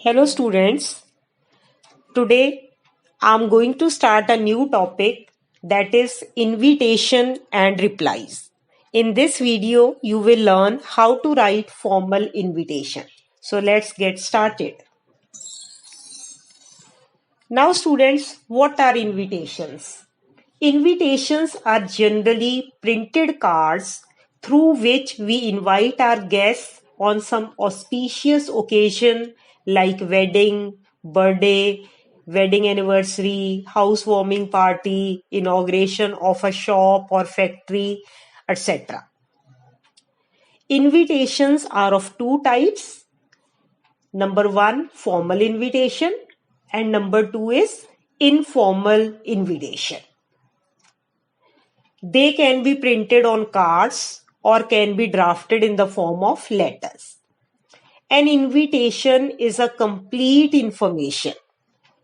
Hello students, today I'm going to start a new topic that is invitation and replies. In this video, you will learn how to write formal invitation. So let's get started. Now students, what are invitations? Invitations are generally printed cards through which we invite our guests on some auspicious occasion like wedding, birthday, wedding anniversary, housewarming party, inauguration of a shop or factory, etc. Invitations are of two types. Number one, formal invitation, and number two is informal invitation. They can be printed on cards or can be drafted in the form of letters. An invitation is a complete information.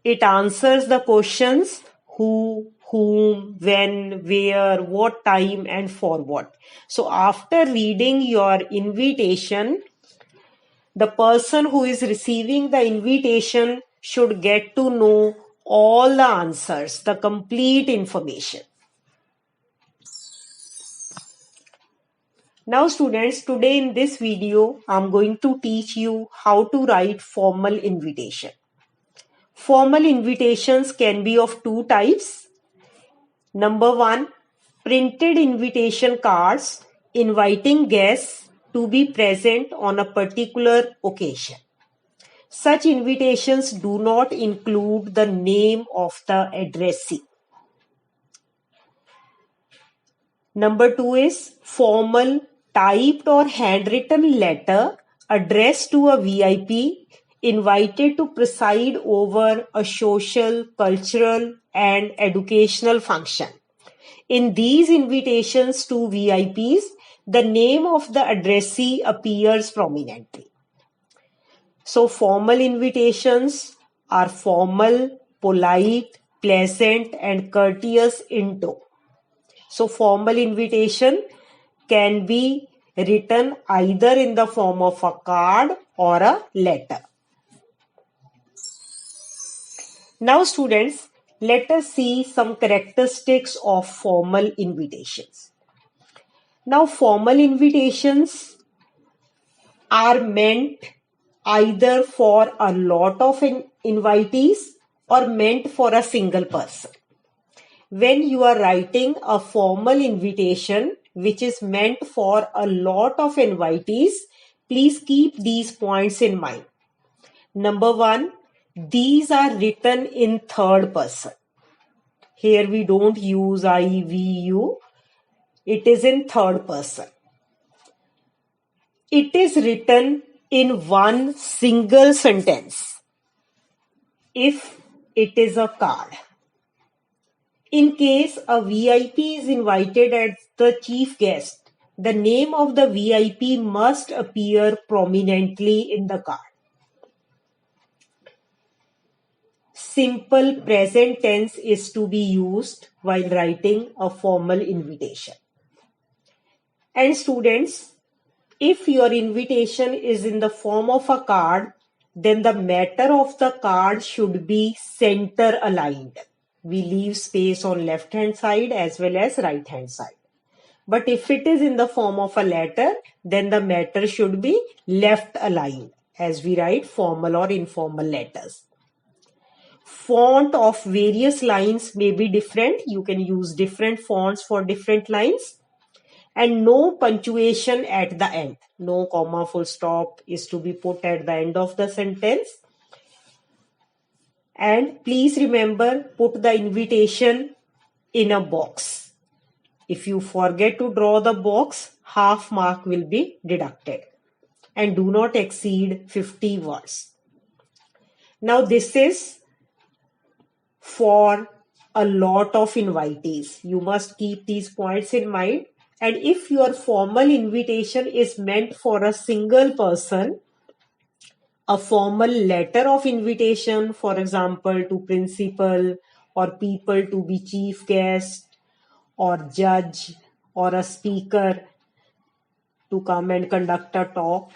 It answers the questions who, whom, when, where, what time, and for what. So after reading your invitation, the person who is receiving the invitation should get to know all the answers, the complete information. Now students, today in this video, I'm going to teach you how to write formal invitation. Formal invitations can be of two types. Number one, printed invitation cards inviting guests to be present on a particular occasion. Such invitations do not include the name of the addressee. Number two is formal typed or handwritten letter addressed to a VIP invited to preside over a social, cultural, and educational function. In these invitations to VIPs, the name of the addressee appears prominently. So, formal invitations are formal, polite, pleasant, and courteous in tone. So, formal invitation can be written either in the form of a card or a letter. Now students, let us see some characteristics of formal invitations. Now formal invitations are meant either for a lot of invitees or meant for a single person. When you are writing a formal invitation which is meant for a lot of invitees, please keep these points in mind. Number one, these are written in third person. Here we don't use I, we, you. It is in third person. It is written in one single sentence if it is a card. In case a VIP is invited as the chief guest, the name of the VIP must appear prominently in the card. Simple present tense is to be used while writing a formal invitation. And students, if your invitation is in the form of a card, then the matter of the card should be center aligned. We leave space on left hand side as well as right hand side. But if it is in the form of a letter, then the matter should be left aligned as we write formal or informal letters. Font of various lines may be different. You can use different fonts for different lines. And no punctuation at the end. No comma, full stop is to be put at the end of the sentence. And please remember, put the invitation in a box. If you forget to draw the box, half mark will be deducted. And do not exceed 50 words. Now this is for a lot of invitees. You must keep these points in mind. And if your formal invitation is meant for a single person, a formal letter of invitation, for example, to principal or people to be chief guest or judge or a speaker to come and conduct a talk.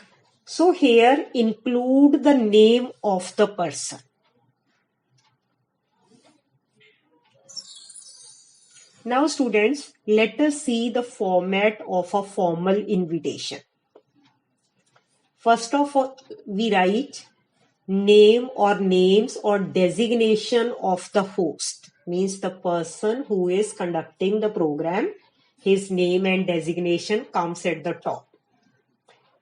So here include the name of the person. Now students, let us see the format of a formal invitation. First of all, we write name or names or designation of the host, means the person who is conducting the program. His name and designation comes at the top,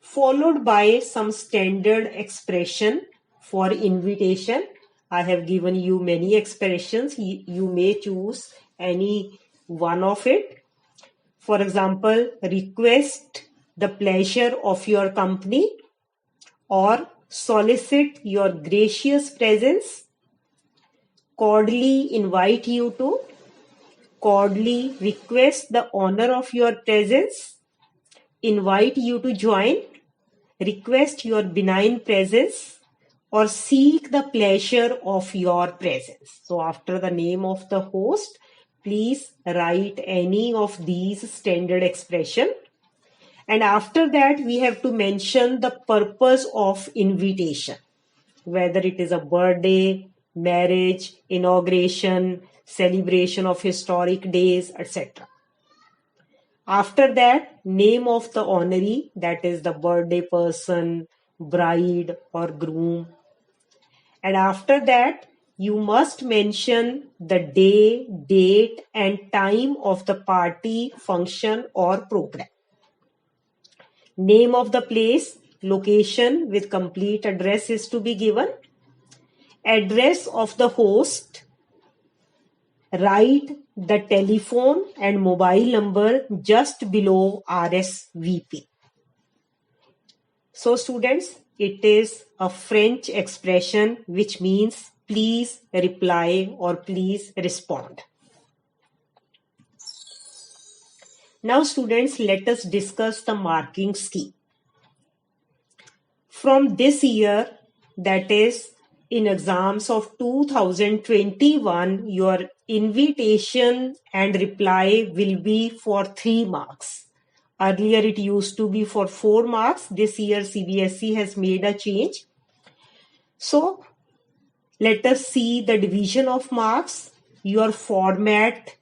followed by some standard expression for invitation. I have given you many expressions. You may choose any one of it. For example, request the pleasure of your company, or solicit your gracious presence, cordially invite you to, cordially request the honor of your presence, invite you to join, request your benign presence, or seek the pleasure of your presence. So after the name of the host, please write any of these standard expression. And after that, we have to mention the purpose of invitation, whether it is a birthday, marriage, inauguration, celebration of historic days, etc. After that, name of the honoree, that is the birthday person, bride or groom. And after that, you must mention the day, date, and time of the party, function, or program. Name of the place, location with complete address is to be given. Address of the host, write the telephone and mobile number just below RSVP. So students, it is a French expression which means please reply or please respond. Now students, let us discuss the marking scheme. From this year, that is in exams of 2021, your invitation and reply will be for 3 marks. Earlier it used to be for 4 marks. This year CBSE has made a change. So let us see the division of marks. Your format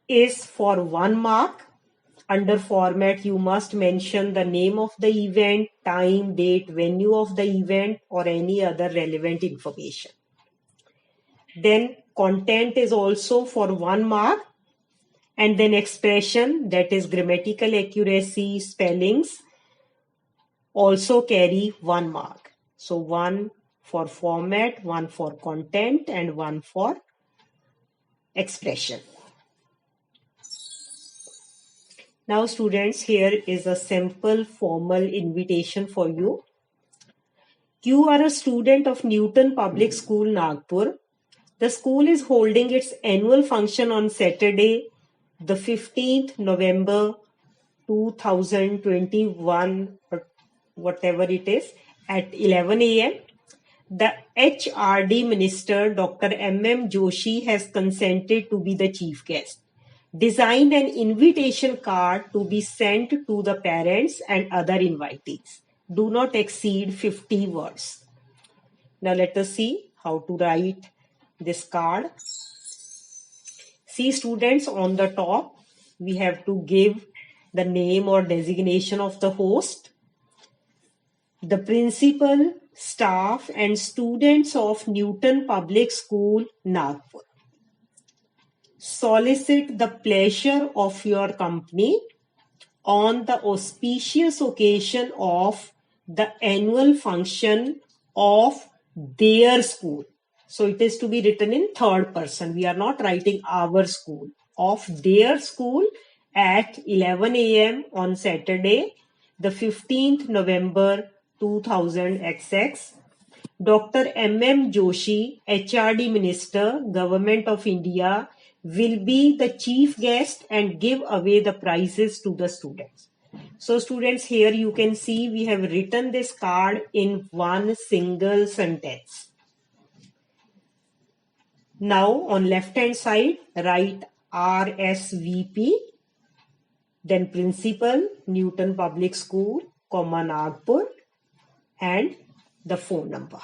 is for 1 mark. Under format, you must mention the name of the event, time, date, venue of the event, or any other relevant information. Then content is also for 1 mark. And then expression, that is grammatical accuracy, spellings, also carry 1 mark. So 1 for format, 1 for content, and 1 for expression. Now students, here is a simple formal invitation for you. You are a student of Newton Public School, Nagpur. The school is holding its annual function on Saturday, the 15th November 2021, or whatever it is, at 11 a.m. The HRD Minister, Dr. M.M. Joshi, has consented to be the chief guest. Design an invitation card to be sent to the parents and other invitees. Do not exceed 50 words. Now let us see how to write this card. See students, on the top, we have to give the name or designation of the host, the principal, staff, and students of Newton Public School, Nagpur. Solicit the pleasure of your company on the auspicious occasion of the annual function of their school. So it is to be written in third person. We are not writing our school. Of their school at 11 a.m. on Saturday, the 15th November 2000XX. Dr. M.M. Joshi, HRD Minister, Government of India, will be the chief guest and give away the prizes to the students. So students, here you can see we have written this card in one single sentence. Now on left hand side, write RSVP, then principal, Newton Public School, Nagpur, and the phone number.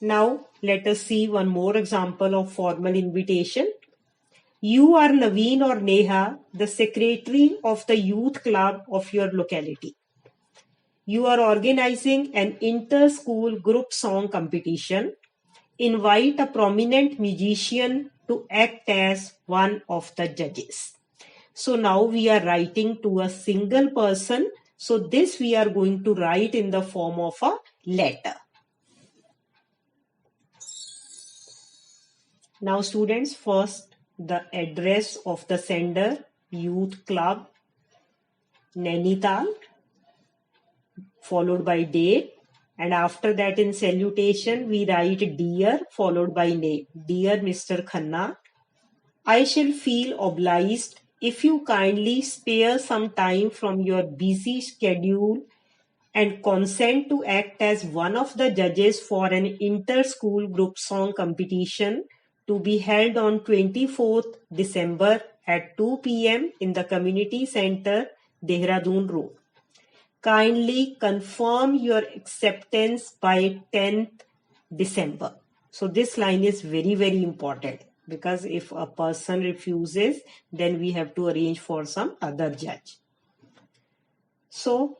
Now let us see one more example of formal invitation. You are Naveen or Neha, the secretary of the youth club of your locality. You are organizing an inter-school group song competition. Invite a prominent musician to act as one of the judges. So now we are writing to a single person. So this we are going to write in the form of a letter. Now students, first the address of the sender, Youth Club, Nainital, followed by date, and after that in salutation we write dear followed by name. Dear Mr. Khanna, I shall feel obliged if you kindly spare some time from your busy schedule and consent to act as one of the judges for an inter-school group song competition to be held on 24th December at 2 p.m. in the Community Center, Dehradun Road. Kindly confirm your acceptance by 10th December. So this line is very, very important, because if a person refuses, then we have to arrange for some other judge. So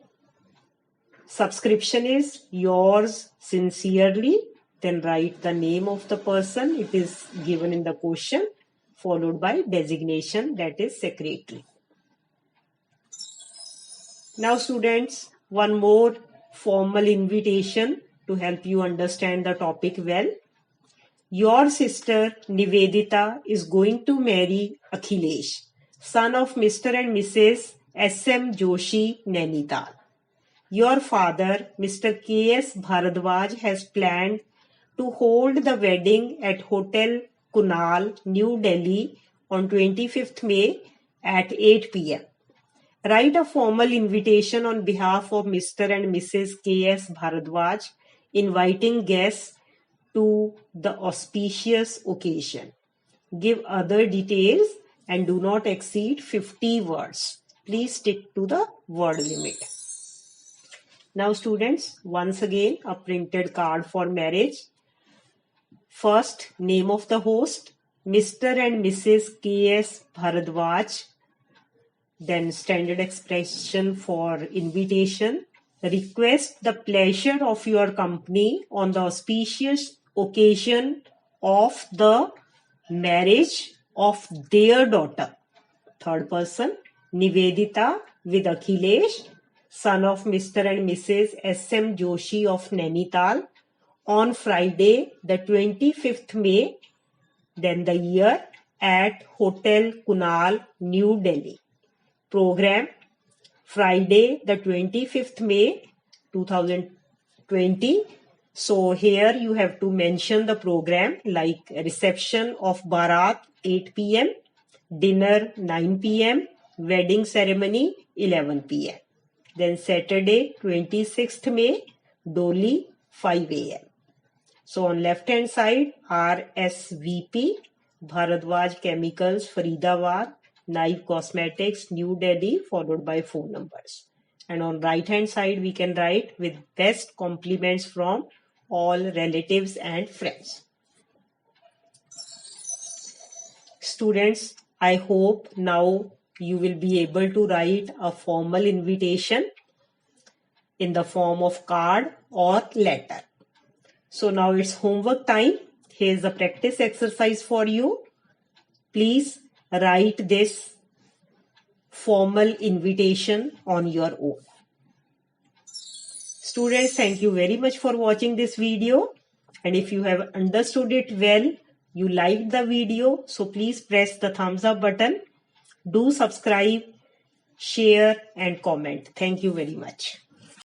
subscription is yours sincerely, then write the name of the person. It is given in the question, followed by designation, that is secretary. Now students, one more formal invitation to help you understand the topic well. Your sister Nivedita is going to marry Akhilesh, son of Mr. and Mrs. S.M. Joshi, Nainital. Your father, Mr. K.S. Bharadwaj, has planned to hold the wedding at Hotel Kunal, New Delhi on 25th May at 8 p.m. Write a formal invitation on behalf of Mr. and Mrs. K.S. Bharadwaj, inviting guests to the auspicious occasion. Give other details and do not exceed 50 words. Please stick to the word limit. Now students, once again a printed card for marriage. First, name of the host, Mr. and Mrs. K.S. Bharadwaj. Then standard expression for invitation. Request the pleasure of your company on the auspicious occasion of the marriage of their daughter. Third person, Nivedita with Akhilesh, son of Mr. and Mrs. S.M. Joshi of Nainital, on Friday, the 25th May, then the year, at Hotel Kunal, New Delhi. Program, Friday, the 25th May, 2020. So here you have to mention the program, like reception of Bharat 8 p.m., dinner 9 p.m., wedding ceremony 11 p.m. Then Saturday, 26th May, Doli 5 a.m. So on left hand side, RSVP, Bharadwaj Chemicals, Faridabad, Naive Cosmetics, New Delhi, followed by phone numbers. And on right hand side, we can write with best compliments from all relatives and friends. Students, I hope now you will be able to write a formal invitation in the form of card or letter. So now it's homework time. Here's a practice exercise for you. Please write this formal invitation on your own. Students, thank you very much for watching this video. And if you have understood it well, you liked the video, so please press the thumbs up button. Do subscribe, share and comment. Thank you very much.